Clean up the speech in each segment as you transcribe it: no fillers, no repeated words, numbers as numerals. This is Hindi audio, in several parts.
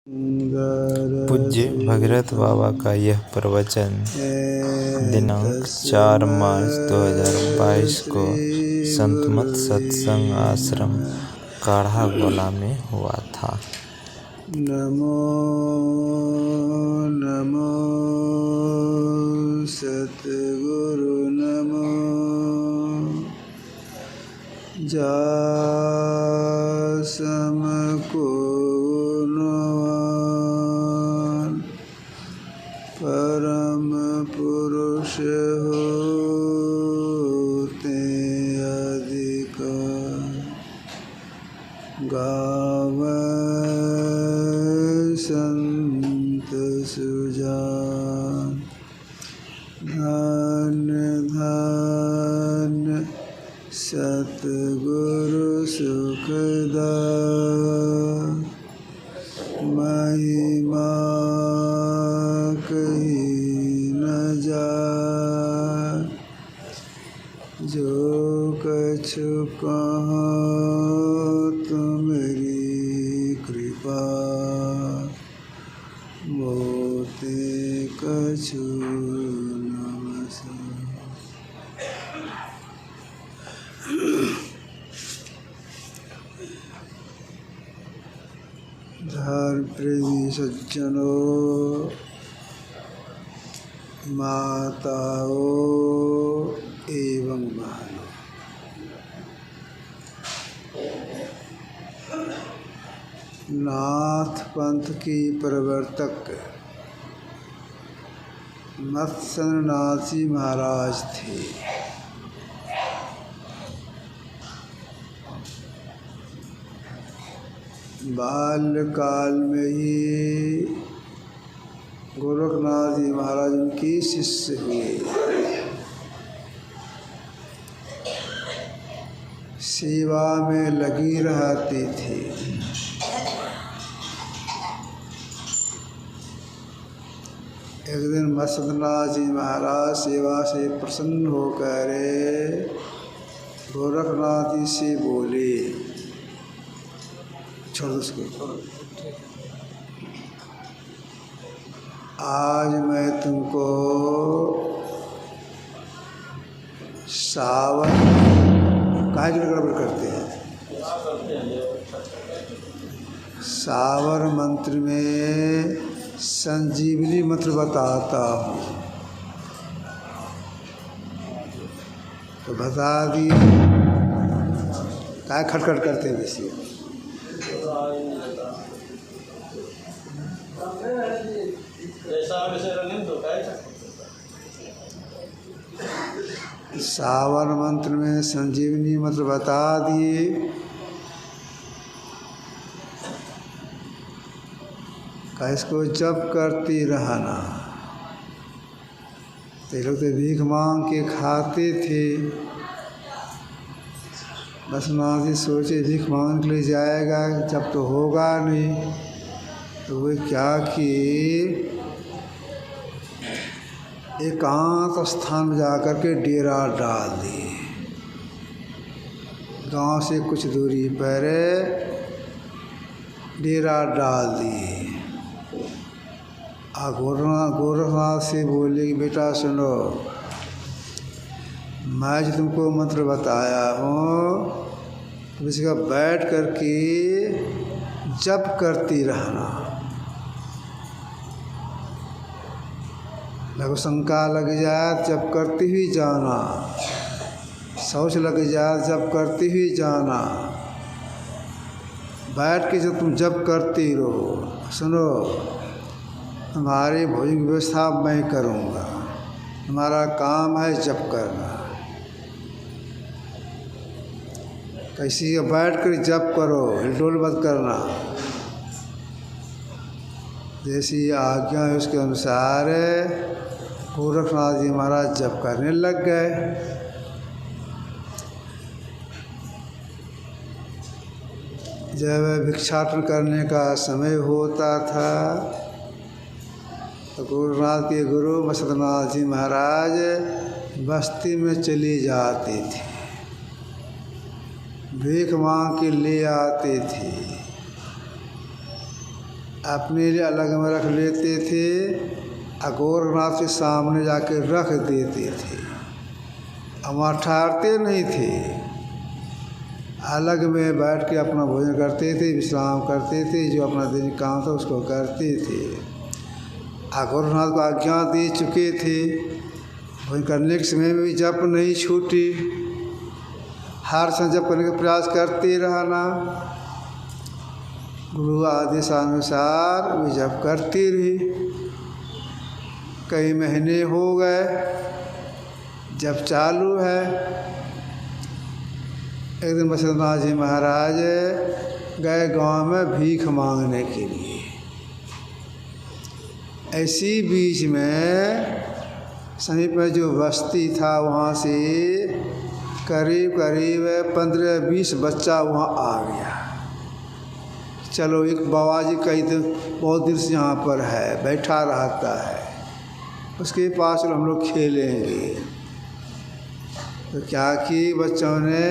पूज्य भगीरथ बाबा का यह प्रवचन दिनांक 4 मार्च 2022 को संतमत सत्संग आश्रम काढ़ागोला में हुआ था। नमो नमो सतगुरु नमो जा समको परम पुरुष होते अधिक गावै संत सुजान। धन्य धन्य सतगुरु सुखदाय महिमा कही न जाय। जो कछु कहाँ तुम्हारी कृपा मोते कछु नमस्कार। धर्म प्रेमी सज्जनों, माताओं एवं बहनों, नाथ पंथ की प्रवर्तक मत्स्यनाथ जी महाराज थे। बाल्यकाल में ही गोरखनाथ जी महाराज उनके शिष्य हुए। सेवा में लगी रहते थे। एक दिन मत्स्यनाथ जी महाराज सेवा से प्रसन्न होकर गोरखनाथ जी से बोले, छोड़ उसको, आज मैं तुमको सावन काहे गड़बड़ करते हैं, सावर मंत्र में संजीवनी मंत्र बताता हूँ। तो बता दी, काहे खटखट करते हैं वैसे। सावन मंत्र में संजीवनी मंत्र बता दिए। का इसको जप करती रहना। तो लोग तो भीख मांग के खाते थे। बस नाथ सोचे भीख मांगने के लिए जाएगा, जब तो होगा नहीं। तो वे क्या किए, एकांत स्थान में जाकर के डेरा डाल दिए। गांव से कुछ दूरी पर डेरा डाल दिए। गोरखनाथ से बोले कि बेटा सुनो, मैं जो तुमको मंत्र बताया हूँ, तुम इसका बैठ करके जप करती रहना। लघु शंका लग जाए जप करती हुई जाना, शौच लग जाए जप करती हुई जाना। बैठ के जब तुम जप करती रहो, सुनो, तुम्हारी भोजन की व्यवस्था मैं करूँगा, तुम्हारा काम है जप करना। कैसी बैठ कर जप करो, हिलडोल मत करना। जैसी आज्ञा है उसके अनुसार गोरखनाथ जी महाराज जप करने लग गए। जब भिक्षाटन करने का समय होता था तो गोरखनाथ के गुरु मत्स्यनाथ जी महाराज बस्ती में चली जाती थी, भीख मांग के ले आते थे। अपने लिए अलग में रख लेते थे, गोरखनाथ के सामने जाके रख देते थे। अब वहाँ ठहरते नहीं थे, अलग में बैठ के अपना भोजन करते थे, विश्राम करते थे, जो अपना दिन काम था उसको करते थे। गोरखनाथ को आज्ञा दे चुके थे, भोजन करने के समय में भी जप नहीं छूटी, हर समय जप करने का प्रयास करते रहना। गुरु आदेशानुसार वे जप करती रही। कई महीने हो गए, जब चालू है। एक दिन बसंतनाथ जी महाराज गए गांव में भीख मांगने के लिए। ऐसी बीच में समीप में जो बस्ती था वहाँ से करीब 15-20 बच्चा वहाँ आ गया। चलो एक बाबा जी कई दिन बहुत दिन से यहाँ पर है, बैठा रहता है, उसके पास हम लोग खेलेंगे। तो क्या कि बच्चों ने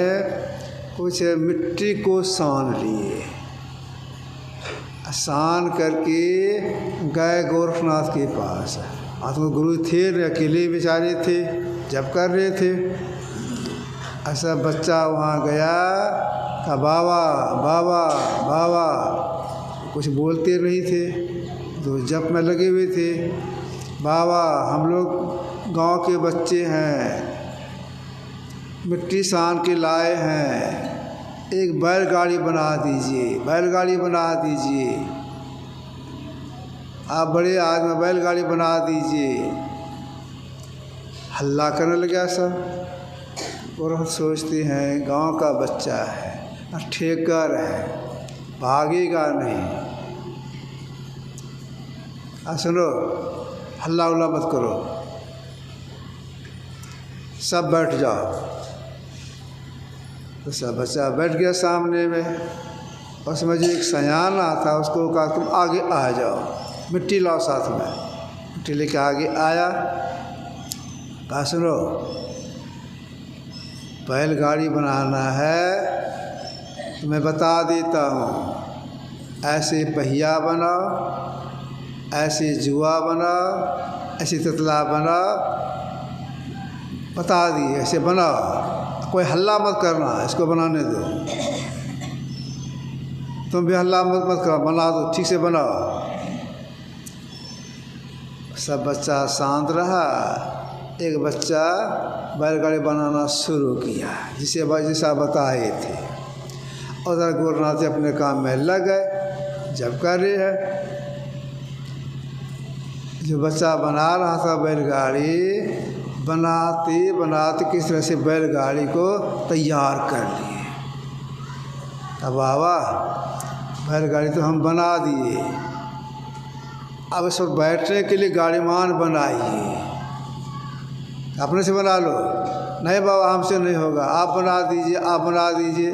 कुछ मिट्टी को सान लिए, सान करके गए गोरखनाथ के पास। तो गुरु थे, अकेले बेचारे थे, जब कर रहे थे। ऐसा बच्चा वहाँ गया, कहा बाबा बाबा बाबा, कुछ बोलते नहीं थे, तो जप में लगे हुए थे। बाबा हम लोग गांव के बच्चे हैं, मिट्टी सान के लाए हैं, एक बैलगाड़ी बना दीजिए, बैलगाड़ी बना दीजिए, आप बड़े आदमी, बैलगाड़ी बना दीजिए। हल्ला करने लगा सब। और हम सोचते हैं गांव का बच्चा है, ठेकर है, भागेगा नहीं। सुनो, हल्ला उल्ला मत करो, सब बैठ जाओ। तो सब बच्चा बैठ गया सामने में। उसमें जो एक सयाना था उसको कहा तुम आगे आ जाओ, मिट्टी लाओ साथ में। मिट्टी लेके आगे आया, कहा सुनो बैलगाड़ी बनाना है तो मैं बता देता हूँ, ऐसे पहिया बनाओ, ऐसे जुआ बनाओ, ऐसे ततला बनाओ, बता दिए ऐसे बनाओ, कोई हल्ला मत करना, इसको बनाने दो, तुम भी हल्ला मत करो, बना दो, ठीक से बनाओ। सब बच्चा शांत रहा। एक बच्चा बैलगाड़ी बनाना शुरू किया, जिसे जैसा बताए थे। उधर गोरखनाथ अपने काम में लग गए, जब कर रहे हैं। जो बच्चा बना रहा था बैलगाड़ी, बनाते बनाते किस तरह से बैलगाड़ी को तैयार कर लिए। अब बाबा बैलगाड़ी तो हम बना दिए, अब इस पर बैठने के लिए गाड़ीमान बनाइए, अपने से बना लो। नहीं बाबा हमसे नहीं होगा, आप बना दीजिए, आप बना दीजिए।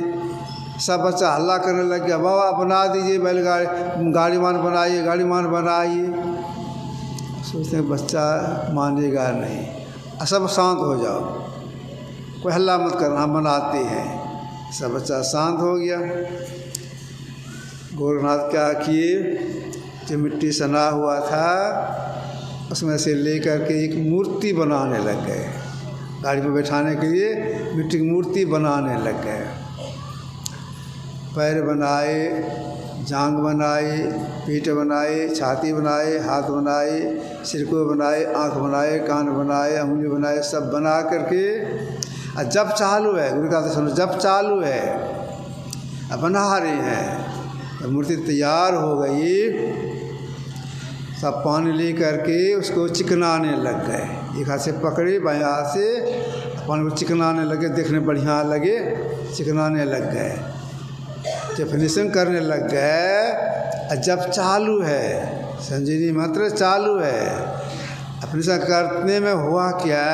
सब बच्चा हल्ला करने लग गया, बाबा बना दीजिए बैलगाड़ी, गाड़ीमान बनाइए, गाड़ीमान बनाइए। सोचते हैं बच्चा मानेगा नहीं, सब शांत हो जाओ, कोई हल्ला मत करना, हम बनाते हैं। सब बच्चा शांत हो गया। गोरखनाथ क्या किए, जो मिट्टी सना हुआ था उसमें से लेकर के एक मूर्ति बनाने लग गए। गाड़ी में बैठाने के लिए मिट्टी की मूर्ति बनाने लग गए। पैर बनाए, जांघ बनाए, पीठ बनाए, छाती बनाए, हाथ बनाए, सिर को बनाए, आँख बनाए, कान बनाए, उंगली बनाए, सब बना करके और जब चालू है, गुरु का सुनो, जब चालू है, अब बना रहे हैं। तो मूर्ति तैयार हो गई। सब पानी ले करके उसको चिकनाने लग गए। एक हाथ से पकड़े, बाएं हाथ से पानी को चिकनाने लगे, देखने बढ़िया लगे, चिकनाने लग गए। जब फिनिशिंग करने लग गए, जब चालू है, संजीवनी मंत्र चालू है। फिनिशिंग करने में हुआ क्या,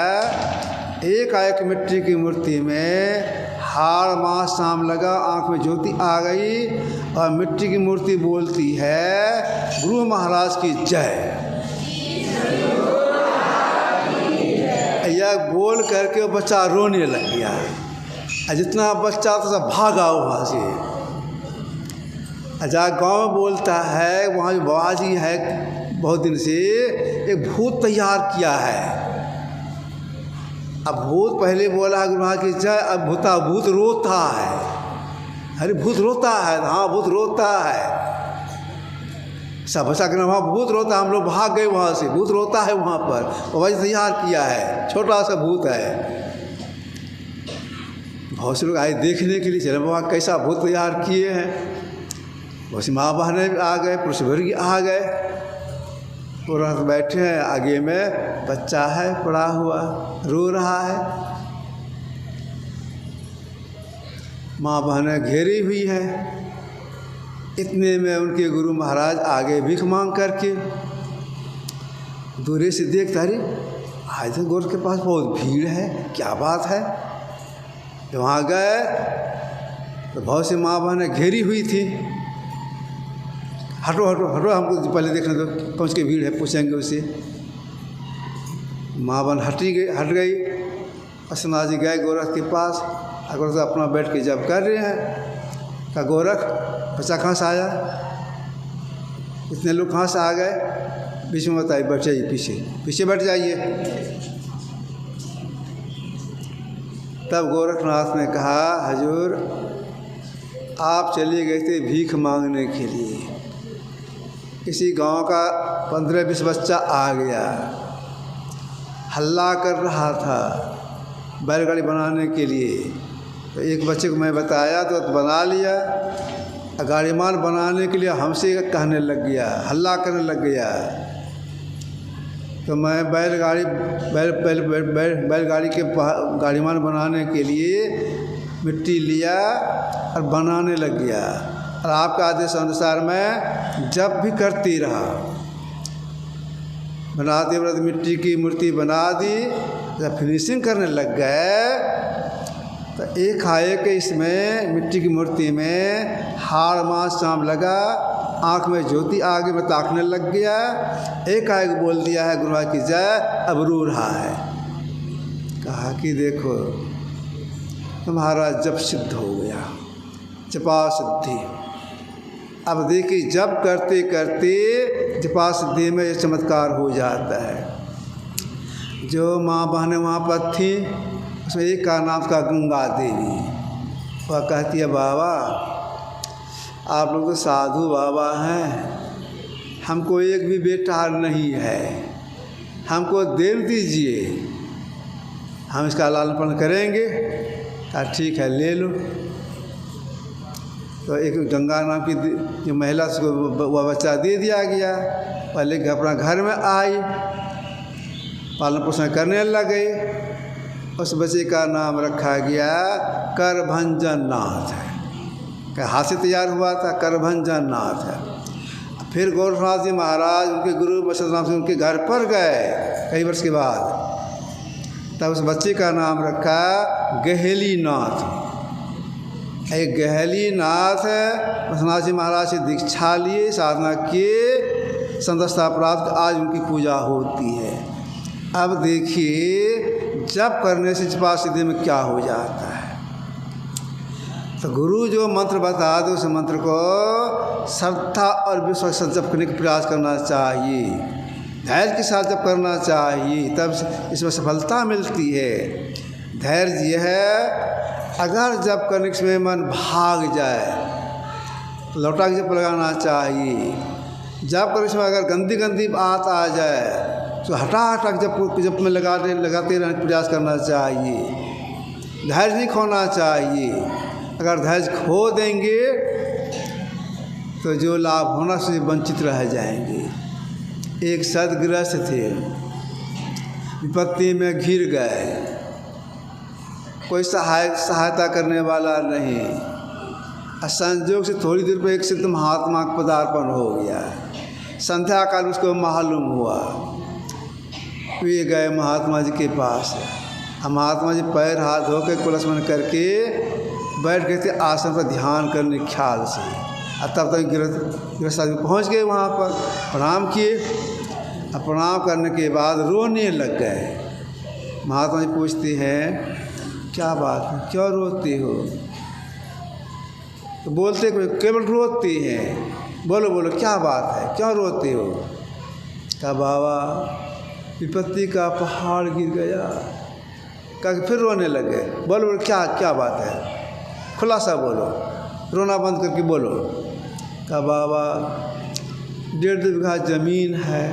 एक मिट्टी की मूर्ति में हाड़ मास शाम लगा, आँख में ज्योति आ गई और मिट्टी की मूर्ति बोलती है गुरु महाराज की जय। यह बोल करके वो बच्चा रोने लग गया। जितना बच्चा था सब भागा वहाँ से। जहाँ गाँव में बोलता है वहाँ जो बाबा जी है बहुत दिन से एक भूत तैयार किया है। अब भूत पहले बोला गुरु महाराज की जय, अब भूत रोता है। अरे भूत रोता है, हाँ भूत रोता है। सब ऐसा कहना वहाँ भूत रोता है, हम लोग भाग गए वहाँ से, भूत रोता है वहाँ पर। बाबा जी तैयार किया है, छोटा सा भूत है। बहुत से लोग आए देखने के लिए, चले वहाँ कैसा भूत तैयार किए हैं। बहुत सी माँ बहनें आ गए, पुरुष वर्ग आ गए, पूरा बैठे हैं। आगे में बच्चा है पड़ा हुआ, रो रहा है। माँ बहनें घेरी हुई है। इतने में उनके गुरु महाराज आगे भीख मांग करके दूर से देखता, अरे आज तो गुरु के पास बहुत भीड़ है, क्या बात है। वहाँ गए तो बहुत सी माँ बहनें घेरी हुई थी। हटो हटो हटो, हमको पहले देखने दो, कौन सी भीड़ है, पूछेंगे उससे। माँ बहन हट गई। असना जी गए गोरख के पास। गोरख अपना बैठ के जब कर रहे हैं, कहा गोरख बच्चा कहाँ से आया, इतने लोग कहाँ से आ गए, बीच में बताइए, बैठ जाइए, पीछे बैठ जाइए। तब गोरखनाथ ने कहा, हजूर आप चले गए थे भीख मांगने के लिए, किसी गांव का 15-20 बच्चा आ गया, हल्ला कर रहा था बैलगाड़ी बनाने के लिए। तो एक बच्चे को मैं बताया तो बना लिया, गाड़ीमान बनाने के लिए हमसे कहने लग गया, हल्ला करने लग गया। तो मैं बैलगाड़ी के गाड़ीमान बनाने के लिए मिट्टी लिया और बनाने लग गया। और आपका आदेश अनुसार मैं जब भी करती रहा, बनाते बनाते मिट्टी की मूर्ति बना दी। जब फिनिशिंग करने लग गए तो एक आए कि इसमें मिट्टी की मूर्ति में हाड़ मांस चाम लगा, आँख में ज्योति आगे में ताकने लग गया। एक आए को बोल दिया है गुरु महाराज की जय, अब रो रहा है। कहा कि देखो तुम्हारा जप सिद्ध हो गया, जपा सिद्धि। अब देखिए जब करते करते जपा सिद्धि में ये चमत्कार हो जाता है। जो माँ बहनें वहाँ पर थी, उसमें एक का नाम था गंगा देवी। वह कहती है, बाबा आप लोग तो साधु बाबा हैं, हमको एक भी बेटा नहीं है, हमको दे दीजिए, हम इसका लालन पालन करेंगे। कहा ठीक है ले लो। तो एक गंगा नाम की जो महिला, उसको वह बच्चा दे दिया गया। पहले अपना घर में आई, पालन पोषण करने लगे। उस बच्चे का नाम रखा गया करभंजन नाथ है। हाथ से तैयार हुआ था, करभंजन नाथ है। फिर गोरखनाथ जी महाराज उनके गुरु बसंतराम से उनके घर पर गए कई वर्ष के बाद। तब उस बच्चे का नाम रखा गहेली नाथ। एक गहेली नाथ बसंतनाथ जी महाराज से दीक्षा लिए, साधना किए, संतस्था प्राप्त, आज उनकी पूजा होती है। अब देखिए जप करने से जपा सिद्धि में क्या हो जाता है। तो गुरु जो मंत्र बता दो, उस मंत्र को श्रद्धा और विश्वास से जप करने का प्रयास करना चाहिए, धैर्य के साथ जप करना चाहिए, तब इसमें सफलता मिलती है। धैर्य यह है, अगर जप करने के समय मन भाग जाए लौटा के जप लगाना चाहिए। जप करने के समय अगर गंदी गंदी बात आ जाए तो हटा जप में लगाते रहने प्रयास करना चाहिए। धैर्य नहीं खोना चाहिए। अगर धैर्य खो देंगे तो जो लाभ होना से वंचित रह जाएंगे। एक सदगृहस्थ थे, विपत्ति में घिर गए, कोई सहायता करने वाला नहीं। संयोग से थोड़ी देर पर एक सिद्ध महात्मा का पदार्पण हो गया। संध्या काल उसको मालूम हुआ। वे गए महात्मा जी के पास। महात्मा जी पैर हाथ धो के कुलस्मन करके बैठ गए थे आसन पर ध्यान करने के ख्याल से। तब तक गृहस्थ आदमी पहुँच गए वहाँ पर, प्रणाम किए। प्रणाम करने के बाद रोने लग गए। महात्मा जी पूछते हैं क्या बात है, क्यों रोते हो? तो बोलते केवल रोते हैं। बोलो बोलो क्या बात है, क्यों रोते हो? कहा बाबा विपत्ति का पहाड़ गिर गया। कहा फिर रोने लगे। बोलो बोलो क्या क्या बात है, खुलासा बोलो, रोना बंद करके बोलो। कहा बाबा 1.5 बीघा ज़मीन है,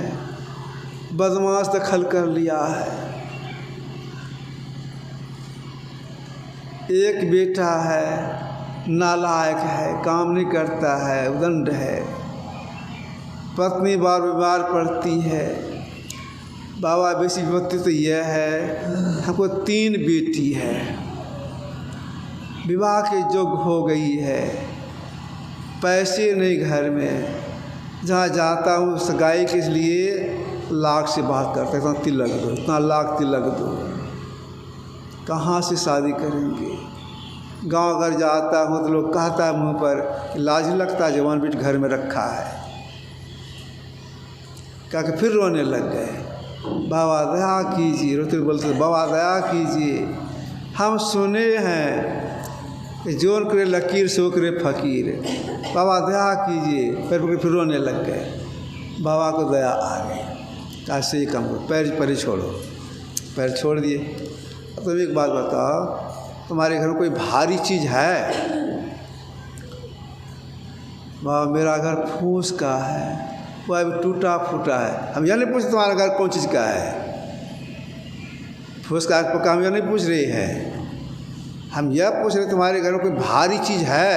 बदमाश दखल कर लिया है, एक बेटा है नालायक है, काम नहीं करता है, उदंड है, पत्नी बार बीमार पड़ती है। बाबा बेसी विपत्ति तो यह है हमको 3 बेटी है, विवाह के योग्य हो गई है, पैसे नहीं घर में, जहाँ जाता हूँ सगाई के लिए लाख से बात करते हैं, इतना तिलक दो, इतना लाख तिलक दो, कहाँ से शादी करेंगे? गांव घर जाता हूँ तो लोग कहता है मुँह पर कि लाज नहीं लगता जवान बेट घर में रखा है। क्या कि फिर रोने लग गए। बाबा दया कीजिए, रोते बोलते बाबा दया कीजिए, हम सुने हैं कि जोन करे लकीर सो करे फकीर, बाबा दया कीजिए। पैर पकड़ फिर रोने लग गए। बाबा को दया आ गई। कैसे ही कम करो, पैर पर ही छोड़ो। पैर छोड़ दिए। अब तुम एक बात बताओ, तुम्हारे घर में कोई भारी चीज़ है? बाबा मेरा घर फूस का है, वो अभी टूटा फूटा है। हम यह नहीं पूछते तुम्हारा घर कौन चीज़ का है, फूस का पक्का हम यह नहीं पूछ रहे हैं। हम यह पूछ रहे तुम्हारे घर में कोई भारी चीज़ है?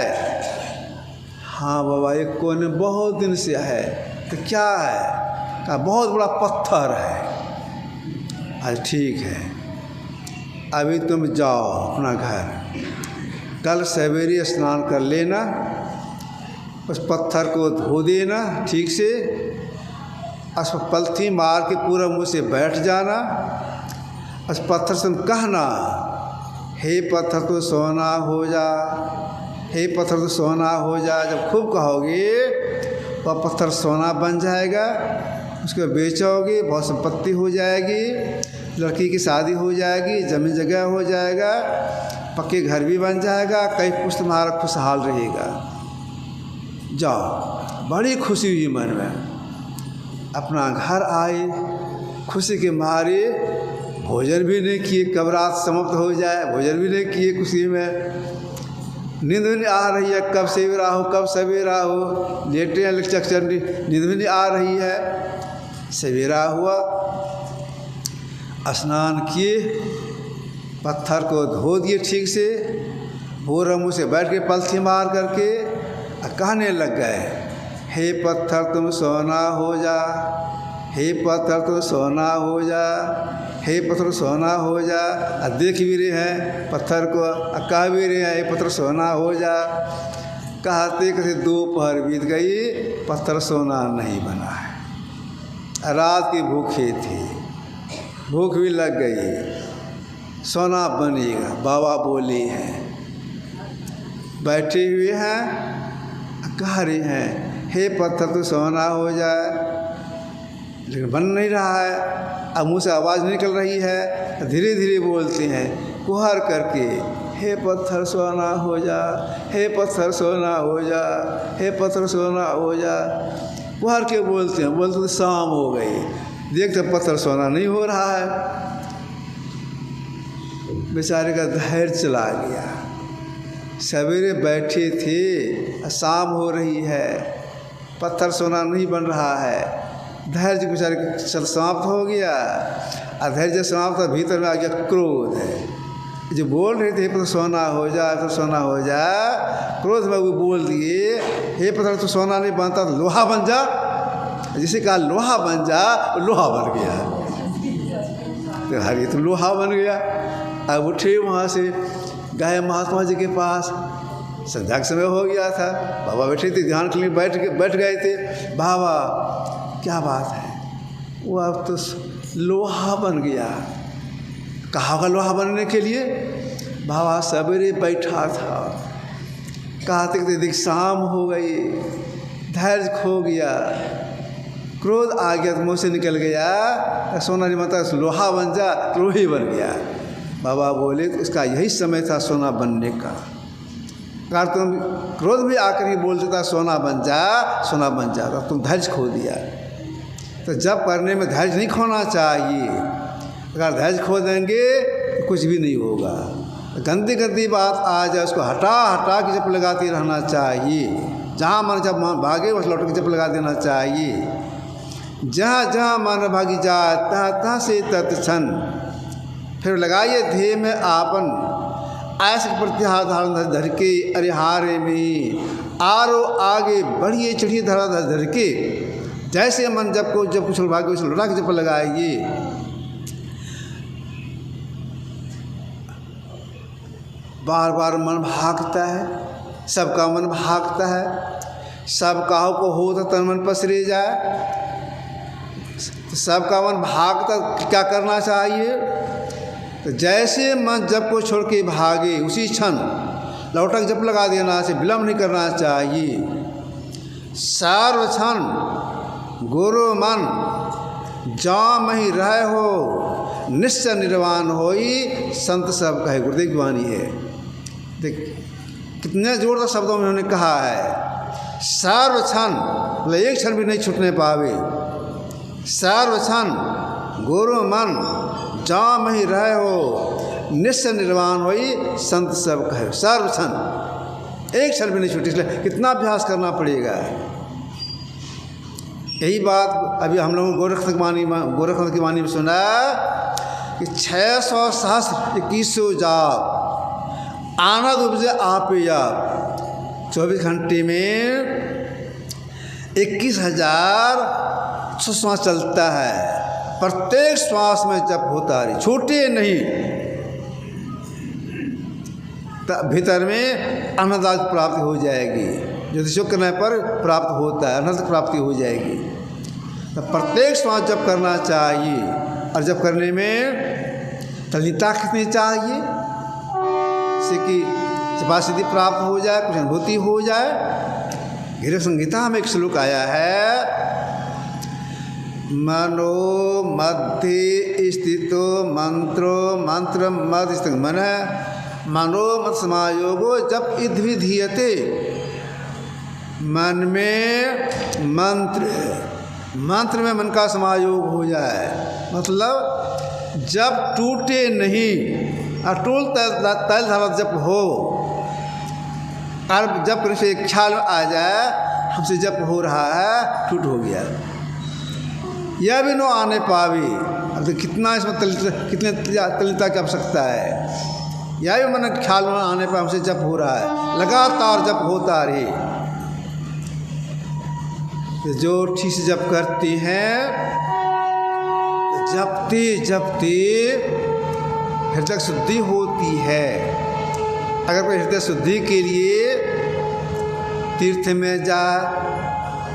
हाँ बाबा एक कोने बहुत दिन से है। तो क्या है? कहा बहुत बड़ा पत्थर है। आज ठीक है, अभी तुम जाओ अपना घर, कल सवेरे स्नान कर लेना, उस पत्थर को धो देना ठीक से, उस पर पलथी मार के पूरा मुँह से बैठ जाना। उस पत्थर से तुम कहना हे पत्थर तो सोना हो जा, हे पत्थर तो सोना हो जा। जब खूब कहोगे वह पत्थर सोना बन जाएगा, उसको बेचोगे, बहुत संपत्ति हो जाएगी, लड़की की शादी हो जाएगी, ज़मीन जगह हो जाएगा, पक्के घर भी बन जाएगा, कई पुष्ट तुम्हारा खुशहाल रहेगा। जाओ। बड़ी खुशी हुई मन में। अपना घर आए, खुशी के मारे भोजन भी नहीं किए, कब रात समाप्त हो जाए भोजन भी नहीं किए खुशी में। नींद भी नहीं आ रही है, कब सवेरा हो कब सवेरा हो, लेटे हैं चक्कर, नींद भी नहीं आ रही है। सवेरा हुआ, स्नान किए, पत्थर को धो दिए ठीक से, बोरा मुँह से बैठ के पलथी मार करके कहने लग गए हे पत्थर तुम सोना हो जा, हे पत्थर तुम सोना हो जा, हे पत्थर सोना हो जा। देख भी रहे हैं पत्थर को, कह भी रहे हैं हे पत्थर सोना हो जा। कहते कहते 2 पहर बीत गई, पत्थर सोना नहीं बना है। रात की भूखे थे, भूख भी लग गई, सोना बनेगा। बाबा बोले हैं, बैठे हुए हैं, कह रहे हैं हे पत्थर तो सोना हो जाए, लेकिन बन नहीं रहा है। अब मुँह से आवाज़ निकल रही है, धीरे धीरे बोलते हैं कुहर करके हे पत्थर सोना हो जा, हे पत्थर सोना हो जा, हे पत्थर सोना हो जा। कुहर के बोलते हैं, बोलते तो शाम हो गई, देखते पत्थर सोना नहीं हो रहा है। बेचारे का धैर्य चला गया। सवेरे बैठे थे, शाम हो रही है, पत्थर सोना नहीं बन रहा है। धैर्य बेचारे का समाप्त हो गया। अधैर्य समाप्त, भीतर में आ गया क्रोध है। जो बोल रहे थे पत्थर सोना हो जा, तो सोना हो जा, क्रोध में वो बोल दिए हे पत्थर तो सोना नहीं बनता तो लोहा बन जा। जिसे कहा लोहा बन जा, तो लोहा बन गया। तो हर ये तो लोहा बन गया। अब उठे वहाँ से, गए महात्मा जी के पास। संध्या का समय हो गया था, बाबा बैठे थे ध्यान के लिए, बैठ गए थे। बाबा क्या बात है? वो अब तो लोहा बन गया। कहाँ का लोहा बनने के लिए? बाबा सवेरे बैठा था, कहते कहते देख शाम हो गई, धैर्य खो गया, क्रोध आ गया, तो मुँह से निकल गया सोना नहीं बनता, लोहा बन जा, लोही बन गया। बाबा बोले तो इसका यही समय था सोना बनने का। अगर तुम क्रोध भी आकर ही बोल देता सोना बन जा, सोना बन जाता, तुम धैर्य खो दिया। तो जप करने में धैर्य नहीं खोना चाहिए। अगर धैर्य खो देंगे तो कुछ भी नहीं होगा। गंदी गंदी बात आ जाए उसको हटा के जप लगाते रहना चाहिए। जहाँ मन जब मन भागे उस लौट के जप लगा देना चाहिए। जहाँ जहाँ मन भागी जाए तहाँ से तत्क्षण फिर लगाइए ध्येय में आपन, ऐसे प्रतिहार धारण धर के अरे हारे में आरो आगे बढ़िए चढ़िए धरा धर के, जैसे मन जब कुछ भागे उसे लौटा के जप लगाइए। बार बार मन भागता है, सबका मन भागता है, सब काहू को हो तो तन मन पसरे जाए। तो सबका मन भागता क्या करना चाहिए? तो जैसे मन जप को छोड़ के भागे उसी क्षण लौटक जप लगा देना से विलम्ब नहीं करना चाहिए। सर्व क्षण गुरु मन जहाँ मही रह हो निश्चय निर्वाण होई, संत सब कहे। गुरुदेव की वाणी है। देख कितने जोरदार शब्दों में उन्होंने कहा है। सर्व क्षण मतलब एक क्षण भी नहीं छूटने पावे। सर्व क्षण गुरु मन जहाँ मही रह हो निश्चय निर्वाण होई, संत सब कहे। सर्व क्षण एक क्षण भी नहीं छूटे, इसलिए कितना अभ्यास करना पड़ेगा। यही बात अभी हम लोगों गोरखनाथ की वाणी में सुना कि 600 सहस्र 2100 जाप आनंद उपजे आप या 24 घंटे में 21,000 श्वास चलता है। प्रत्येक श्वास में जप होता रही, छूटे नहीं। भीतर में आनंद प्राप्ति हो जाएगी। ज्योतिषों करने पर प्राप्त होता है, आनंद प्राप्ति हो जाएगी। तो प्रत्येक श्वास जप करना चाहिए। और जप करने में तल्लीनता कितनी चाहिए, जैसे कि जपासिद्धि प्राप्त हो जाए, कुछ अनुभूति हो जाए। गीता संहिता में एक श्लोक आया है, मनो मध्य स्थितो मंत्र मध्य स्थित मन मनो मत समायोगो जप इद विधीयते। मन में मंत्र में मन का समायोग हो जाए, मतलब जब टूटे नहीं, अटूल तैल धारा जप हो। और जब करने से एक ख्याल आ जाए हमसे जप हो रहा है, टूट हो गया, यह भी न आने पावे। अब तो कितना इसमें कितने तल्लीनता की आवश्यकता है। यह भी मन ख्याल में आने पर हमसे जप हो रहा है, लगातार जप होता रहे। जो ठीक से जप करती हैं, जपते हृदय शुद्धि होती है। अगर कोई हृदय शुद्धि के लिए तीर्थ में जाए,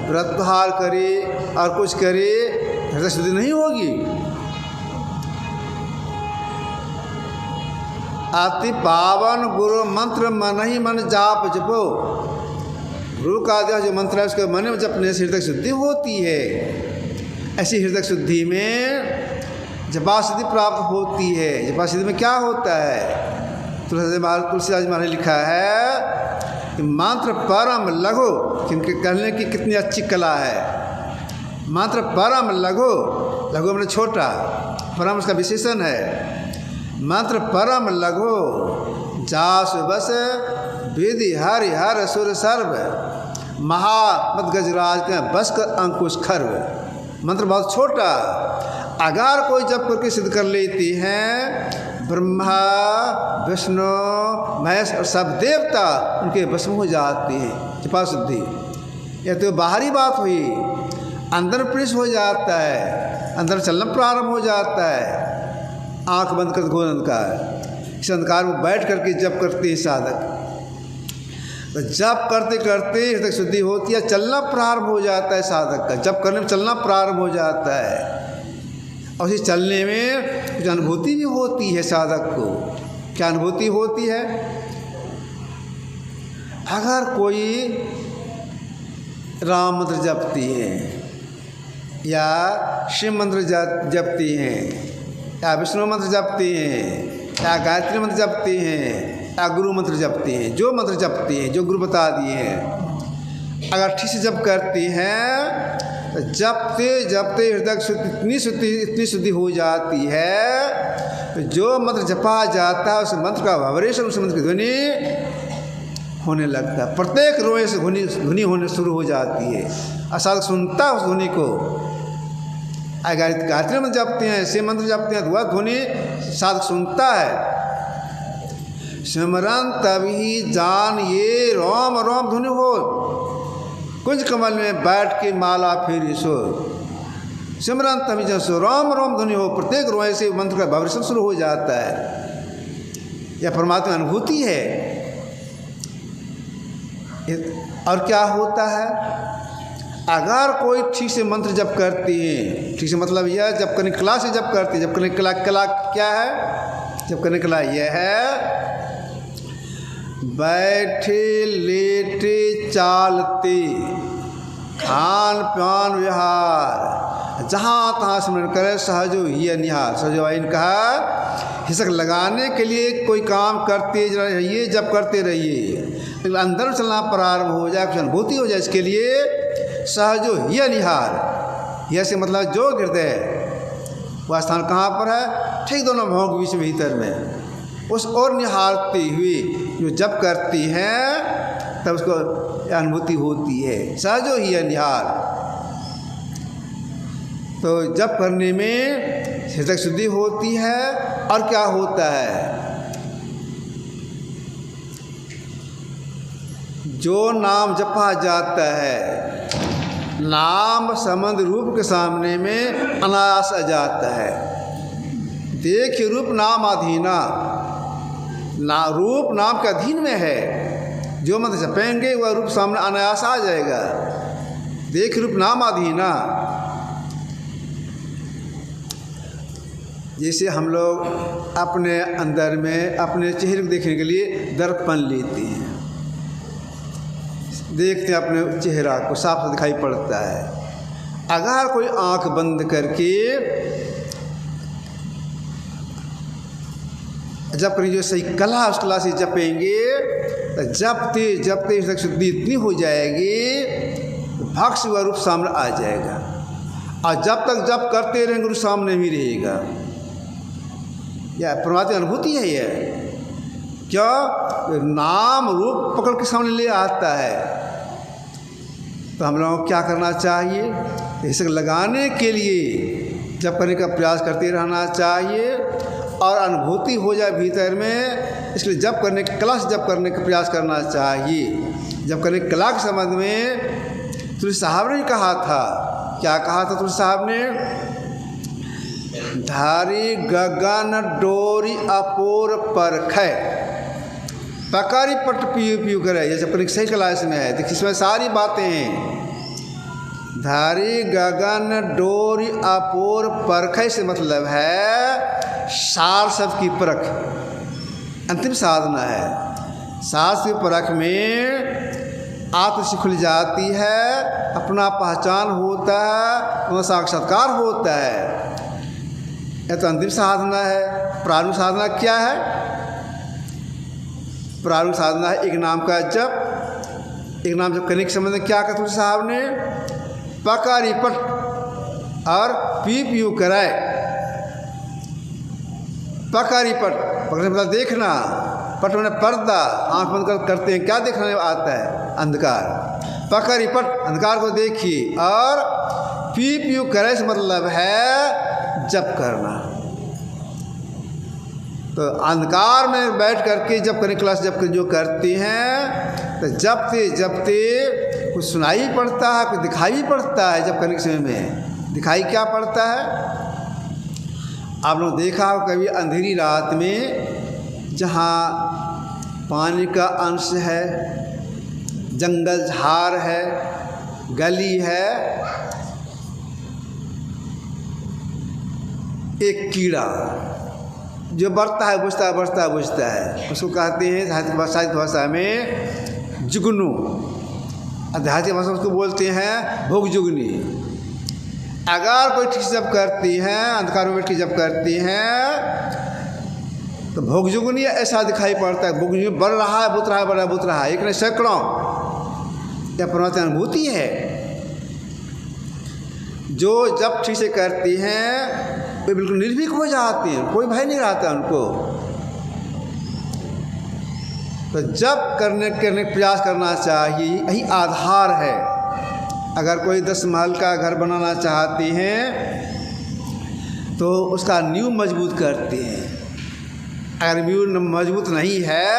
व्रतहार करे और कुछ करे, हृदय शुद्धि नहीं होगी। अति पावन गुरु मंत्र मन ही मन जाप जपो। गुरु का दिया जो मंत्र है उसके मन में जपने से हृदय शुद्धि होती है। ऐसी हृदय शुद्धि में जपासिद्धि प्राप्त होती है। जपासिद्धि में क्या होता है? तुलसीदास महाराज ने लिखा है कि मंत्र परम लघु, किनके कहने की कितनी अच्छी कला है। मंत्र परम लघु, लघु मतलब छोटा, परम उसका विशेषण है। मंत्र परम लघु जास बस विधि हरि हर सुर सर्व महामत गजराज के बस कर अंकुश खर्व। मंत्र बहुत छोटा, अगर कोई जप करके सिद्ध कर लेती हैं, ब्रह्मा विष्णु महेश और सब देवता उनके वश में हो जाती है। जपा शुद्धि यह तो बाहरी बात हुई, अंदर प्रवेश हो जाता है, अंदर चलना प्रारंभ हो जाता है। आंख बंद कर घोर अंधकार, इस अंधकार में बैठ करके जप करते हैं साधक। तो जप करते करते हृदय शुद्धि होती है, चलना प्रारंभ हो जाता है साधक का। जप करने में चलना प्रारंभ हो जाता है और इस चलने में कुछ अनुभूति भी होती है साधक को। क्या अनुभूति होती है? अगर कोई राम मंत्र जपती है या शिव मंत्र जपती हैं या विष्णु मंत्र जपती हैं या गायत्री मंत्र जपती हैं गुरु मंत्र जपते हैं, जो मंत्र जपते हैं, जो गुरु बता दिए हैं, अगर ठीक से जप करते हैं तो जपते जपते हृदय शुद्धि इतनी शुद्धि हो जाती है तो जो मंत्र जपा जाता है उस मंत्र का वाइब्रेशन, उस मंत्र की ध्वनि होने लगता है। प्रत्येक रोए से ध्वनि होने शुरू हो जाती है। असाध सुनता है उस ध्वनि को। गायत्री मंत्र जपते हैं, शिव मंत्र जपते हैं तो वह ध्वनि साधक सुनता है। सिमरन तभी जान ये रोम रोम ध्वनि हो, कुंज कमल में बैठ के माला फेरी सो। सिमरन तभी जैसे रोम रोम ध्वनि हो, प्रत्येक रोए से मंत्र का वाइब्रेशन शुरू हो जाता है। यह परमात्मा अनुभूति है। और क्या होता है, अगर कोई ठीक से मंत्र जप करती है, ठीक से मतलब यह जप करने कला से जप करती है। जप करने कला क्या है? जप करने कला यह है, बैठे लेटे चालते खान पान विहार जहाँ तहाँ स्मरण करे सहजो ही निहार। सहजो इन कहा हिसक लगाने के लिए कोई काम करते रहिए, जब करते रहिए, लेकिन अंदर चलना प्रारंभ हो जाए, कुछ अनुभूति हो जाए, इसके लिए सहजो ही निहार। यह से मतलब जो हृदय वह स्थान कहाँ पर है? ठीक दोनों भावों के बीच में, भीतर में। उस और निहारती हुई जो जप करती हैं तब उसको अनुभूति होती है, सहजो ही निहार। तो जप करने में हृदय शुद्धि होती है। और क्या होता है, जो नाम जपा जाता है, नाम संबंध रूप के सामने में अनायास आ जाता है। देख रूप नाम अधीना, ना रूप नाम के अधीन में है। जो मंत्र जपेंगे वह रूप सामने अनायास आ जाएगा। देख रूप नाम अधीना। जैसे हम लोग अपने अंदर में अपने चेहरे को देखने के लिए दर्पण लेते हैं, देखते हैं अपने चेहरा को, साफ साफ दिखाई पड़ता है। अगर कोई आंख बंद करके जप करेंगे, जो सही कला उस कला से जपेंगे तो जपते जपते तक शुद्धि इतनी हो जाएगी भक्त वह रूप सामने आ जाएगा। और जब तक जप करते रहेंगे रूप सामने भी रहेगा। यह परमात्मा अनुभूति है। यह क्या नाम रूप पकड़ के सामने ले आता है। तो हम लोगों को क्या करना चाहिए, इसे लगाने के लिए जप करने का प्रयास करते रहना चाहिए और अनुभूति हो जाए भीतर में। इसलिए जप करने की कला से जप करने का प्रयास करना चाहिए। जप करने की कला के संबंध में तुलसी साहब ने कहा था, क्या कहा था तुलसी साहब ने? धारी गगन डोरी अपोर परखै पकारी पट पीयू पीयू करे। ये जब सही कला इसमें है, देखिए इसमें सारी बातें हैं। धारी गगन डोरी अपोर परखै से मतलब है सार शब्द की परख, अंतिम साधना है। सार से परख में आत्म खुल जाती है, अपना पहचान होता है, वह साक्षात्कार होता है। यह तो अंतिम साधना है। प्रारंभ साधना क्या है? प्रारंभ साधना है एक नाम का जप। एक नाम जप करने के संबंध में क्या कहा तुलसी साहब ने? पकारी पट और पी पीयू कराए। पकारी पट पकड़ने मतलब देखना, पट मैंने पर्दा, आंख बंद करते हैं, क्या देखने आता है? अंधकार। पकारी पट अंधकार को देखिए। और पी पीयू करे से मतलब है जप करना। तो अंधकार में बैठ करके जब करने क्लास जब जो करती हैं तो जपते जपते कुछ सुनाई पड़ता है, कुछ दिखाई पड़ता है। जब करने के समय में दिखाई क्या पड़ता है? आप लोग देखा हो कभी अंधेरी रात में जहाँ पानी का अंश है, जंगल झाड़ है, गली है, एक कीड़ा जो बढ़ता है बुझता है, उसको कहते हैं साहित्य भाषा में जुगनू। आध्यात्मिक भाषा उसको बोलते हैं भोग जुगनी। अगर कोई ठीक से जब करती हैं, अंधकार में बैठ के जब करती हैं तो भोगजुगनी ऐसा दिखाई पड़ता है, भोगजुगनी बढ़ रहा है, बुत रहा है, बढ़ रहा है, बुत रहा है, एक नहीं सैकड़ों। यह परमात्मा अनुभूति है। जो जब ठीक से करती हैं वे बिल्कुल निर्भीक हो जाती हैं, कोई भय नहीं रहता उनको। तो जब करने का प्रयास करना चाहिए, यही आधार है। अगर कोई 10 महल का घर बनाना चाहती हैं तो उसका नींव मजबूत करती हैं। अगर नींव मजबूत नहीं है,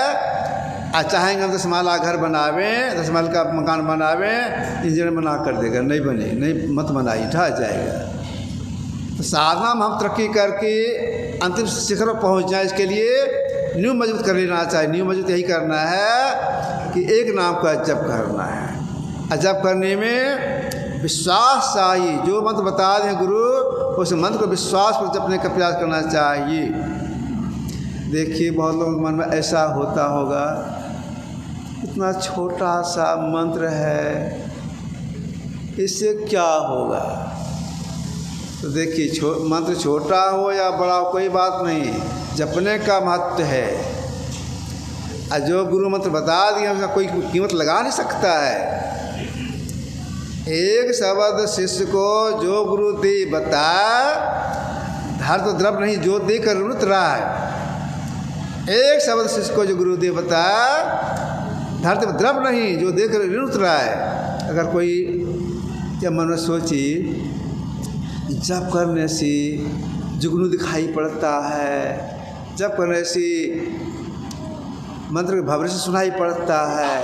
चाहेंगे हम 10 महल का घर बनावें, 10 महल का मकान बनावें, इंजीनियर मना कर देगा, नहीं बने, नहीं मत बनाइए, ढह जाएगा। तो साधना में हम तरक्की करके अंतिम शिखर पर पहुँच जाए, इसके लिए नींव मजबूत कर लेना चाहिए। नींव मजबूत यही करना है कि एक नाम का जप करना है। जप करने में विश्वास चाहिए। जो मंत्र बता दें गुरु, उस मंत्र को विश्वास पर जपने का प्रयास करना चाहिए। देखिए बहुत लोगों के मन में ऐसा होता होगा, इतना छोटा सा मंत्र है, इससे क्या होगा। तो देखिए मंत्र छोटा हो या बड़ा हो कोई बात नहीं, जपने का महत्व है। और जो गुरु मंत्र बता दिया उसका कोई कीमत लगा नहीं सकता है। एक शब्द शिष्य को जो गुरु दे बता, धर तो द्रव नहीं जो दे कर रुत रहा है। एक शब्द शिष्य को जो गुरु दे बता, धर तो द्रव नहीं जो दे कर रुत रहा है। अगर कोई क्या मन में सोची, जप करने से जुगनू दिखाई पड़ता है, जप करने से मंत्र के भवरे से सुनाई पड़ता है,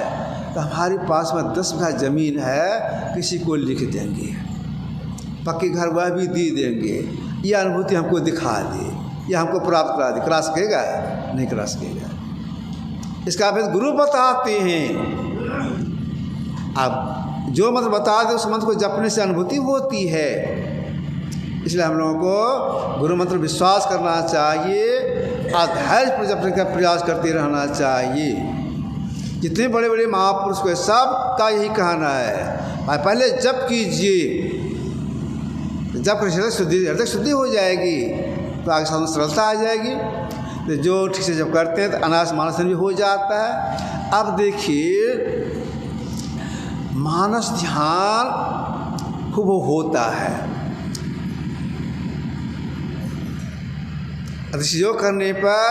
तो हमारे पास में 10 बीघा ज़मीन है, किसी को लिख देंगे, पक्के घर वह भी दे देंगे। यह अनुभूति हमको दिखा दे, यह हमको प्राप्त करा दे। करा सकेगा? नहीं करा सकेगा। इसका अभेद गुरु बताते हैं। अब जो मंत्र बता दे उस मंत्र को जपने से अनुभूति होती है। इसलिए हम लोगों को गुरु मंत्र विश्वास करना चाहिए और धैर्य पर जपने का प्रयास करते रहना चाहिए। जितने बड़े बड़े महापुरुष को सब का यही कहना है, पहले जप कीजिए, जब हृदय शुद्धि हो जाएगी तो आगे साधन सरलता आ जाएगी। तो जो ठीक से जब करते हैं तो अनायास मानस भी हो जाता है। अब देखिए मानस ध्यान खूब होता है। ऋषियोग करने पर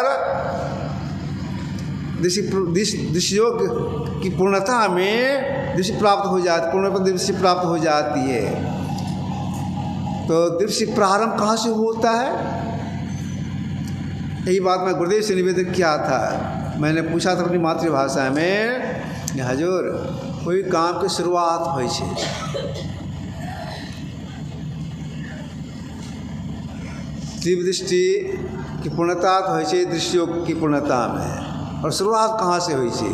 ऋषियोग की पूर्णता में दृष्टि प्राप्त हो जाती, पूर्ण पर दृष्टि प्राप्त हो जाती है। तो दृष्टि प्रारंभ कहाँ से होता है? यही बात मैं गुरुदेव से निवेदन किया था। मैंने पूछा था अपनी मातृभाषा में, हजूर कोई काम की शुरुआत हो दिव्य दृष्टि की पूर्णता तो हो दृष्टियोग की पूर्णता में, और शुरुआत कहाँ से हुई थी?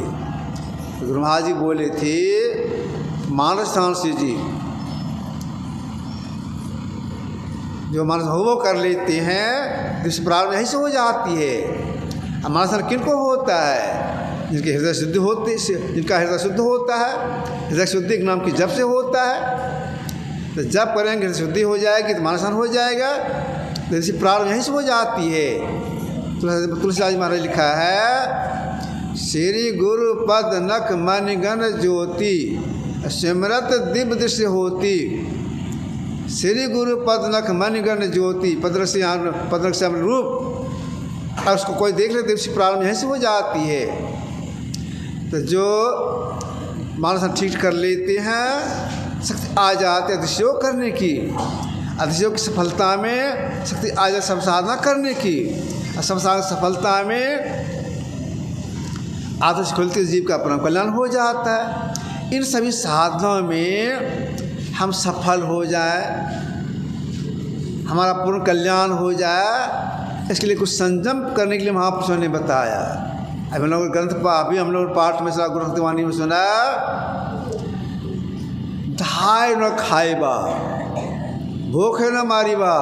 तो गुरु महाराज जी बोले थे मानस स्थान से जी, जो मानस हो कर लेते हैं दृष्टि प्रारंभ यहीं से हो जाती है। अब मानस स्थान किन को होता है? जिनके हृदय शुद्ध होते, जिनका हृदय शुद्ध होता है। हृदय शुद्धि के नाम की जप से होता है। तो जप करेंगे हृदय शुद्धि हो जाएगी तो मानस स्थान हो जाएगा। तो दृष्टि प्रारंभ यहीं से हो जाती है। तुलसीदास महाराज लिखा है, श्री गुरु पद नख मन गण ज्योति सिमरत दिव्य दृश्य होती। श्री गुरु पद नख मन गण ज्योति, पद से रूप, और उसको कोई देख ले दृष्टि प्रारंभ यहीं से हो जाती है। तो जो मानस ठीक कर लेते हैं, शक्ति आ जाती है दृष्टियोग करने की। दृष्टियोग की सफलता में शक्ति आ जाए सब साधना करने की। और सब साधना सफलता में आदर्श खुलते जीव का परम कल्याण हो जाता है। इन सभी साधनों में हम सफल हो जाए, हमारा पूर्ण कल्याण हो जाए, इसके लिए कुछ संयम करने के लिए महापुरुषों ने बताया। अब हम लोग ग्रंथ अभी हम लोग पाठ में गुरु भक्तिवाणी में सुना, धाय न खाएबा भूखे न मारीबा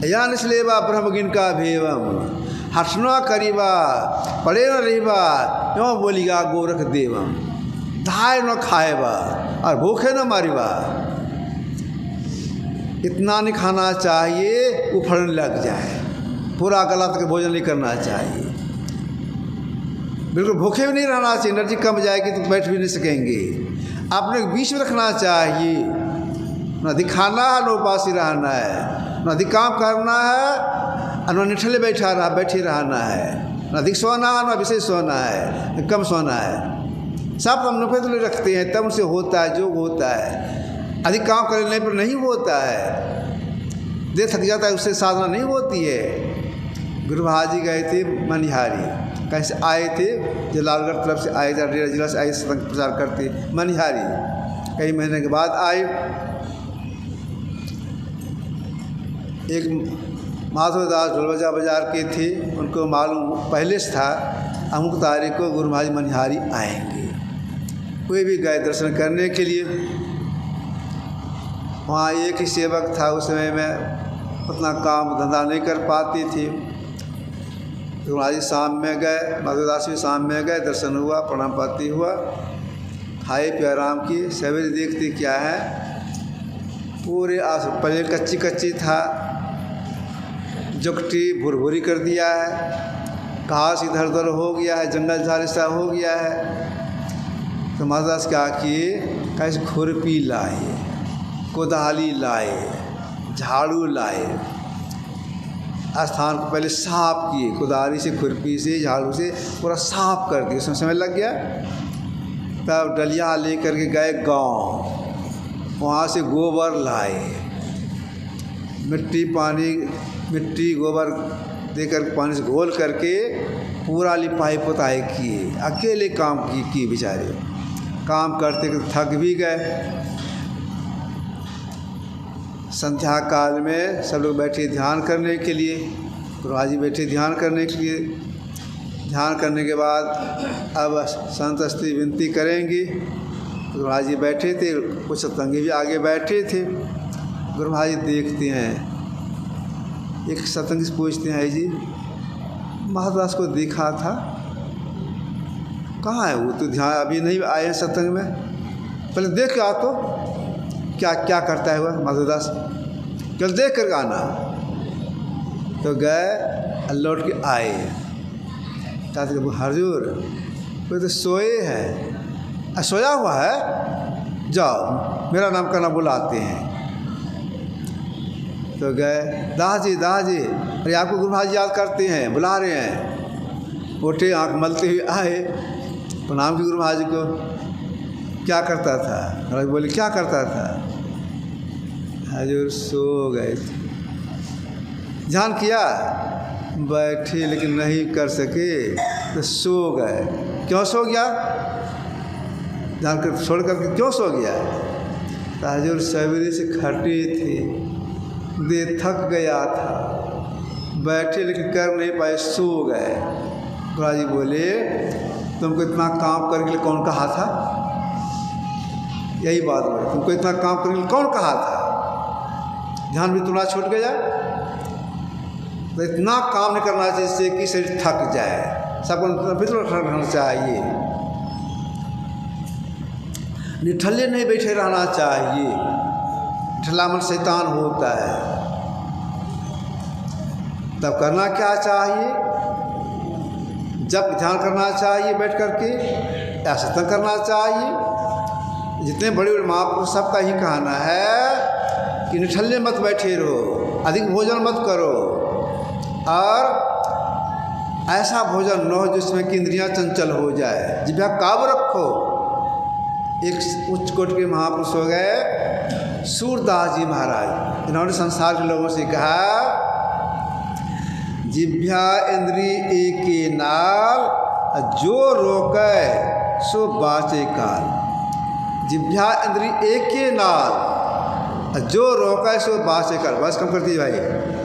या निसलेबा ब्रह्मगिन का भेवम, हर्ष न करीबा पड़े न रहीबा क्यों बोलीगा गोरख देवम। धाय न खाएबा और भूखे न मारीबा, इतना नहीं खाना चाहिए उफड़ने लग जाए, पूरा गला तक भोजन नहीं करना चाहिए। बिल्कुल भूखे भी नहीं रहना चाहिए, एनर्जी कम जाएगी तो बैठ भी नहीं सकेंगे। आपने बीच में रखना चाहिए, न दिखाना है न उपासी रहना है, न अधिक काम करना है न निठले बैठे रहना है, न अधिक सोना है न विशेष सोना है, न कम सोना है। सब हम नुफे तो रखते हैं, तब उनसे होता है जो होता है। अधिक काम करने पर नहीं होता है, देर थक जाता है, उससे साधना नहीं होती है। गुरु महाराज जी गए थे मनिहारी, कहीं से आए थे, जो लालगढ़ तरफ से आए थे, डेरा जिला से आए, सत्संग प्रचार करते मनिहारी। कई महीने के बाद आए। एक माधवदास ढोलबजा बाजार के थे, उनको मालूम पहले से था अमुक तारीख को गुरु महाराज मनिहारी आएंगे। वे भी गए दर्शन करने के लिए। वहाँ एक ही सेवक था, उस समय में उतना काम धंधा नहीं कर पाती थी। गुरु महाराज शाम में गए, माधवदास भी शाम में गए, दर्शन हुआ, प्रणाम पाती हुआ, खाए पे आराम किए। सवेरे देखते क्या है, पूरे पहले कच्ची कच्ची था, जुकटी भुरभुरी कर दिया है, घास इधर उधर हो गया है, जंगल झाड़ सा हो गया है। तो महादास क्या किए, कैसे खुरपी लाए, कोदाली लाए, झाड़ू लाए, स्थान को पहले साफ किए, कोदाली से खुरपी से झाड़ू से पूरा साफ कर दिए। उसमें समय लग गया। तब डलिया लेकर के गए गांव, वहाँ से गोबर लाए, मिट्टी गोबर देकर पानी से घोल करके पूरा लिपाई पुताई किए। अकेले काम किए बेचारे, काम करते करते थक भी गए। संध्या काल में सब लोग बैठे ध्यान करने के लिए, गुरु महाराज जी बैठे ध्यान करने के लिए। ध्यान करने के बाद अब संत स्त्री विनती करेंगी। गुरु महाराज जी बैठे थे, कुछ सत्संगी भी आगे बैठे थे। गुरु महाराज जी देखते हैं, एक सत्संगी से पूछते हैं, जी महादास को देखा था, कहाँ है वो? तो ध्यान अभी नहीं आए हैं सत्संग में, पहले देख के आ तो क्या करता है वह माधवदास, कल देख कर आना। तो गए, लौट के आए। कहते हजूर वो तो सोए हैं, सोया हुआ है, जाओ मेरा नाम करना बुलाते हैं। तो गए, दादाजी अरे आपको गुरु महाराज याद करते हैं, बुला रहे हैं। उठे, आँख मलते हुए आए, प्रणाम की गुरु महाराज जी को। क्या करता था? महाराज बोले क्या करता था? हजूर सो गए थे। ध्यान किया, बैठे लेकिन नहीं कर सके तो सो गए। क्यों सो गया? ध्यान कर छोड़ करके क्यों सो गया? तो हजूर सवेरे से खटे थे, दे थक गया था, बैठे लेकिन कर नहीं पाए, सो गए। गुरु जी बोले तुमको इतना काम करने के लिए कौन कहा था? यही बात बोले, तुमको इतना काम करने के लिए कौन कहा था? ध्यान भी तुम्हारा छूट गया। तो इतना काम नहीं करना चाहिए जिससे कि शरीर थक जाए। सबको फिर रहना चाहिए, निठल्ले नहीं बैठे रहना चाहिए। निठल्ला मन शैतान होता है। तब करना क्या चाहिए? जब ध्यान करना चाहिए बैठ करके, या सत्संग करना चाहिए। जितने बड़े बड़े महापुरुष सबका ही कहना है कि निठल्ले मत बैठे रहो, अधिक भोजन मत करो, और ऐसा भोजन न हो जिसमें कि इंद्रियाँ चंचल हो जाए। जिभ्या काबू रखो। एक उच्च कोट के महापुरुष हो गए सूरदास जी महाराज, इन्होंने संसार के लोगों से कहा, जिभ्या इंद्री एके नाल, जो रोके सो बाचे काल। जिभ्या इंद्री एके नाल, जो रोके सो बाचे काल। बस कम कर दीजिए भाई,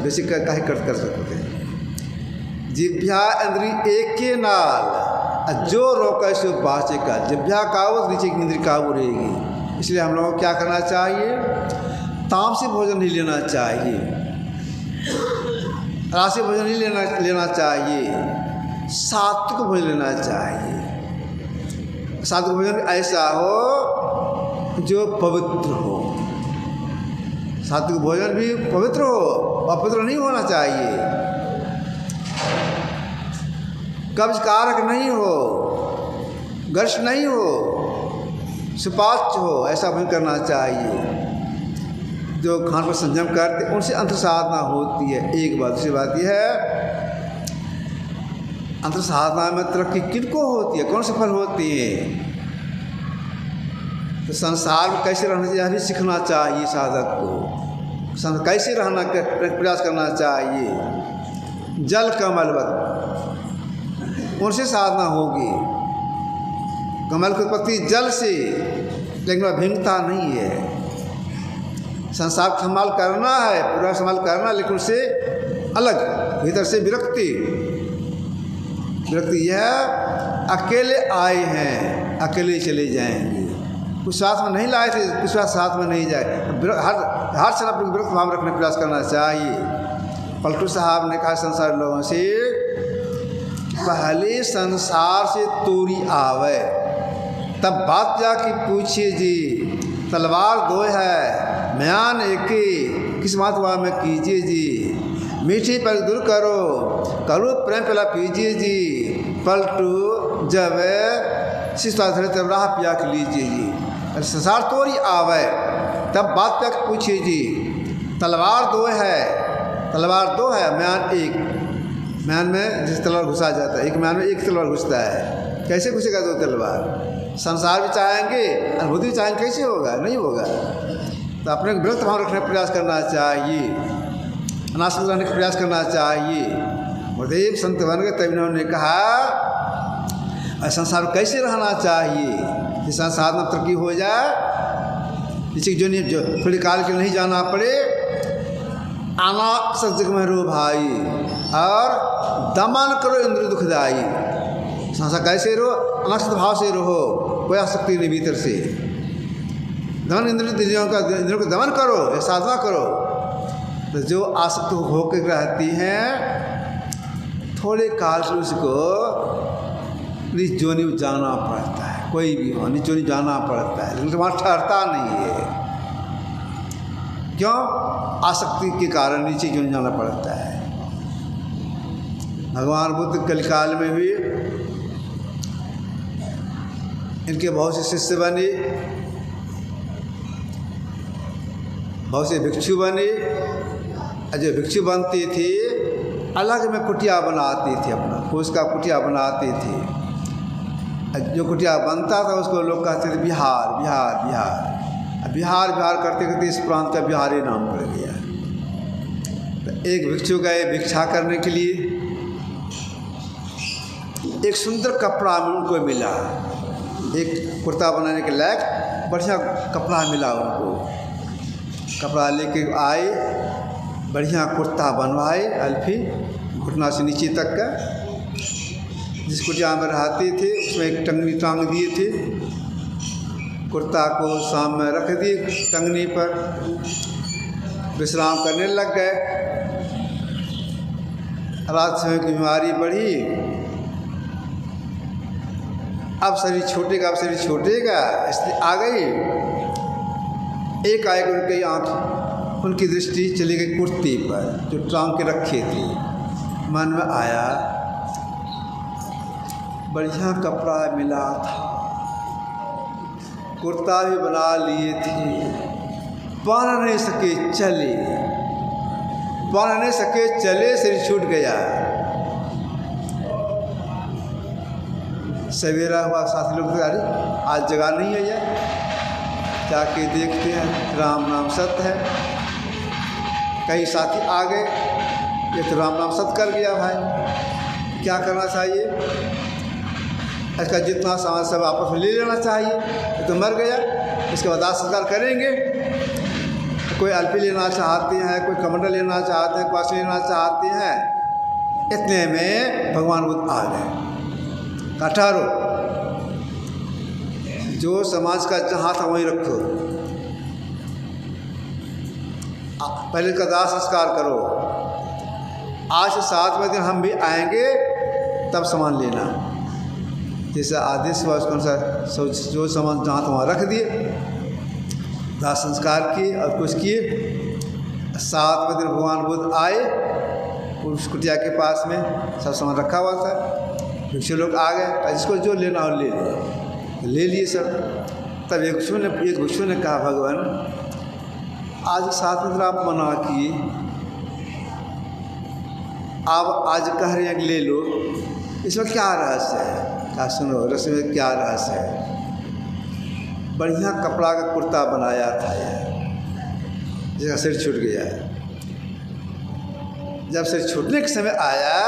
बेसी काहे कर सकते हैं। जिभ्या इंद्री एके नाल, जो रोके सो बाचे काल। जिभ्या काबू, नीचे की इंद्री काबू रहेगी। इसलिए हम लोगों को क्या करना चाहिए? तामसी भोजन नहीं लेना चाहिए, राशि भोजन नहीं लेना चाहिए, सात्विक भोजन लेना चाहिए। सात्विक भोजन ऐसा हो जो पवित्र हो। सात्विक भोजन भी पवित्र हो, अपवित्र नहीं होना चाहिए। कब्ज कारक नहीं हो, गर्श नहीं हो, सुपाच्य हो, ऐसा भोजन करना चाहिए। जो खान पर संयम करते उनसे अंतर साधना होती है। एक बात। दूसरी बात यह है, अंतर साधना में तरक्की किनको होती है, कौन से फल होती है? तो संसार में कैसे रहना चाहिए, यह भी सीखना चाहिए साधक को। कैसे रहना प्रयास करना चाहिए। जल कमलवत, उनसे साधना होगी। कमल की उत्पत्ति जल से, लेकिन वह भिन्नता नहीं है। संसार का संभाल करना है, पूरा संभाल करना, लेकिन उससे अलग, भीतर से विरक्ति। विरक्ति यह अकेले आए हैं, अकेले चले जाएंगे। कुछ साथ में नहीं लाए थे, कुछ साथ में नहीं जाए। हर समय अपने विरक्त भाव रखने का प्रयास करना चाहिए। पलटू साहब ने कहा संसार लोगों से, पहले संसार से तोरी आवे, तब बात जाके पूछिए जी। तलवार दो है, म्यान एके, किस मातवा में कीजिए जी। मीठी पर दूर करो, करो प्रेम पला पीजिए जी। पलटू जब शिष्टा धरे तब राह पिया के लीजिए जी। संसार तोरी आवे, तब बात प्या के पूछिए जी। तलवार दो है, तलवार दो है, म्यान एक। म्यान में जिस तलवार घुसा जाता है, एक म्यान में एक तलवार घुसता है। कैसे घुसेगा दो तलवार? संसार भी चाहेंगे, अनुभूति भी चाहेंगे, कैसे होगा? नहीं होगा। तो अपने को विरक्त भाव रखने का प्रयास करना चाहिए, अनासक्त रहने का प्रयास करना चाहिए। गुरुदेव संत बन गए, तब इन्होंने कहा संसार में कैसे रहना चाहिए कि संसार में तरक्की हो जाए, किसी जो नहीं, जो थोड़ी काल के नहीं जाना पड़े। आना सजग में रो भाई, और दमन करो इंद्र दुखदाई। संसार कैसे रहो? अनासक्त भाव से रहो, कोई आसक्ति नहीं भीतर से। दमन इंद्रियों को दमन करो, या साधना करो। तो जो आसक्त होकर रहती हैं, थोड़े काल से उसको निज जोनी जाना पड़ता है। कोई भी हो, निज जोनी जाना पड़ता है, लेकिन तुम्हारा ठहरता नहीं है। क्यों? आसक्ति के कारण नीचे जोनी जाना पड़ता है। भगवान बुद्ध कलिकाल में भी इनके बहुत से शिष्य बने, बहुत से भिक्षु बने। जो भिक्षु बनते थे, अलग में कुटिया बनाते थे, अपना फूस का कुटिया बनाते थे। जो कुटिया बनता था उसको लोग कहते थे बिहार, बिहार, बिहार। बिहार बिहार करते करते इस प्रांत का बिहारी नाम पड़ गया। तो एक भिक्षु गए भिक्षा करने के लिए, एक सुंदर कपड़ा उनको मिला, एक कुर्ता बनाने के लायक बढ़िया कपड़ा मिला उनको। कपड़ा लेके आए, बढ़िया कुर्ता बनवाए, अल्फी घुटना से नीचे तक का। जिस कुटिया में रहते थे उसमें एक टंगनी टांग दिए थे। कुर्ता को सामने रख दिए टंगनी पर, विश्राम करने लग गए। रात समय की बीमारी बढ़ी, अब शरीर छूटेगा, अब शरीर छूटेगा, इसलिए आ गई। एक आए उनकी आँख, उनकी दृष्टि चली गई कुर्ती पर जो टांग के रखे थे। मन में आया, बढ़िया कपड़ा मिला था, कुर्ता भी बना लिए थे, पहन नहीं सके चले, पहन नहीं सके चले, शरीर छूट गया। सवेरा हुआ, साथी लोग तो अरे आज जगह नहीं है यार, जाके देखते हैं राम नाम सत्य है। कई साथी आ गए, ये तो राम नाम सत्य कर गया भाई, क्या करना चाहिए? इसका जितना सामान सब आपस में ले लेना चाहिए। ये तो मर गया, इसके बाद संस्कार करेंगे। कोई अल्पी लेना चाहते हैं, कोई कमंडल लेना चाहते हैं, क्वास लेना चाहते हैं। इतने में भगवान बुद्ध आ गए। ठहरो, जो समाज का जहाँ था वहीं रखो, पहले का दाह संस्कार करो। आज से 7वें दिन हम भी आएंगे, तब सामान लेना। जैसे आदेश हुआ उसके अनुसार जो सामान जहाँ तो वहाँ रख दिए, दाह संस्कार किए और कुछ किए। 7वें दिन भगवान बुद्ध आए, उस कुटिया के पास में सब सामान रखा हुआ था। भिक्षु लोग आ गए, जिसको जो लेना हो ले लिए सब। तब एक भिक्षु ने कहा, भगवान आज 7 दिन आप मना किए, आप आज कह रहे हैं कि ले लो, इसमें क्या रहस्य है? कहा सुनो, रहस्य में क्या रहस्य है? बढ़िया कपड़ा का कुर्ता बनाया था यार, जिसका सिर छूट गया। जब सिर छूटने के समय आया,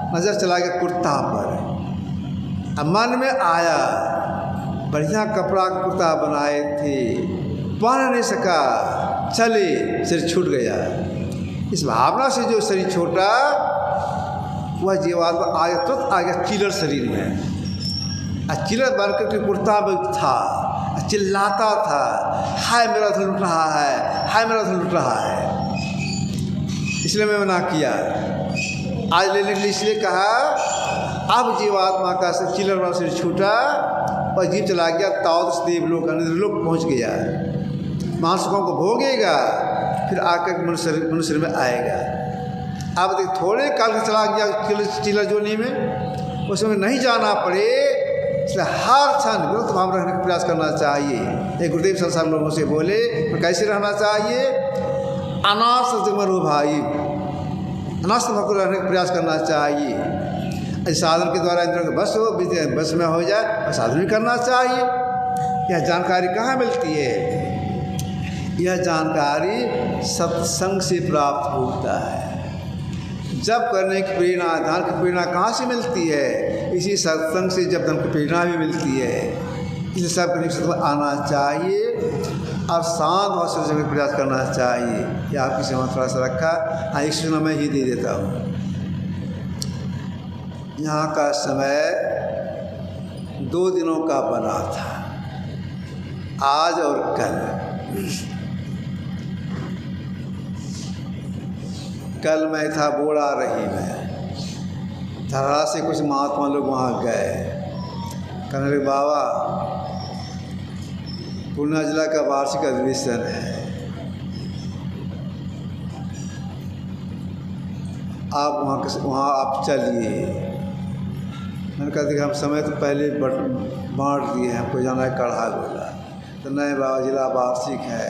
नज़र चला गया कुर्ता पर, अब मन में आया बढ़िया कपड़ा कुर्ता बनाए थे, पहन नहीं सका, चले सिर छूट गया। इस भावना से जो शरीर छोटा, वह जीवात्मा आ गया, तुरंत आ गया चिलर शरीर में। चिलर बन करके कुर्ता में था, चिल्लाता था, हाय मेरा धन लुट रहा है, हाय मेरा धन लुट रहा है। इसलिए मैं मना किया, आज लेने के लिए इसलिए कहा। अब जीवात्मा का चिलर वाला शरीर छूटा और जीव चला गया तावत देवलोक लोक पहुँच गया, मानसिकों को भोगेगा, फिर आकर मनुष्य में आएगा। अब देख थोड़े काल में चला गया चिलर जोनी में, उसमें नहीं जाना पड़े, इसलिए हर क्षण विरुद्ध भाव रहने का प्रयास करना चाहिए। एक गुरुदेव संसार लोगों से बोले, तो कैसे रहना चाहिए? अनाथ मरु भाई, अनाथ भक्ति रहने का प्रयास करना चाहिए। साधन के द्वारा इंद्रियों का बस में हो जाए, साधन भी करना चाहिए। यह जानकारी कहाँ मिलती है? यह जानकारी सत्संग से प्राप्त होता है। जब करने की प्रेरणा, धन की प्रेरणा कहाँ से मिलती है? इसी सत्संग से जब धन की प्रेरणा भी मिलती है। इसलिए सब करने के आना चाहिए और शांत भाव से जगह प्रयास करना चाहिए। यह आपकी सेवा थोड़ा सा रखा। हाँ, एक सूचना मैं ही दे देता हूँ। यहाँ का समय 2 दिनों का बना था, आज और कल। कल मैं था बोड़ा रही में, धरा से कुछ महात्मा लोग वहाँ गए, कहने लगे बाबा पूर्णिया जिला का वार्षिक अधिवेशन है, आप वहाँ आप चलिए। मैंने कहा देखिए हम समय तो पहले बांट दिए हैं, हमको जाना है कढ़ा गोला। तो नहीं बाबा जिला वार्षिक है,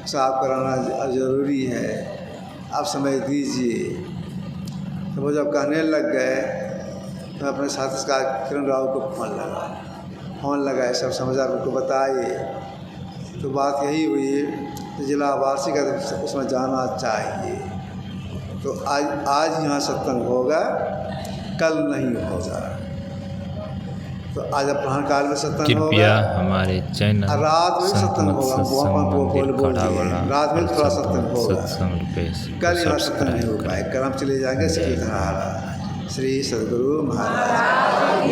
साफ कराना ज़रूरी है, आप समय दीजिए। तो वो जब कहने लग गए तो अपने साथी का किरण राव को फ़ोन लगाए, सब समाचार उनको बताए। तो बात यही हुई तो जिला वार्षिक है, उसमें जाना चाहिए। तो आज यहाँ सत्संग होगा, कल नहीं होगा। तो आज अपराह्न काल में सत्संग होगा, हमारे चैनल रात में सत्संग होगा, रात में थोड़ा सत्संग होगा, कल यहाँ सत्संग नहीं हो पाए। कल हम चले जाएंगे श्री धराहारा। श्री सद्गुरु महाराज।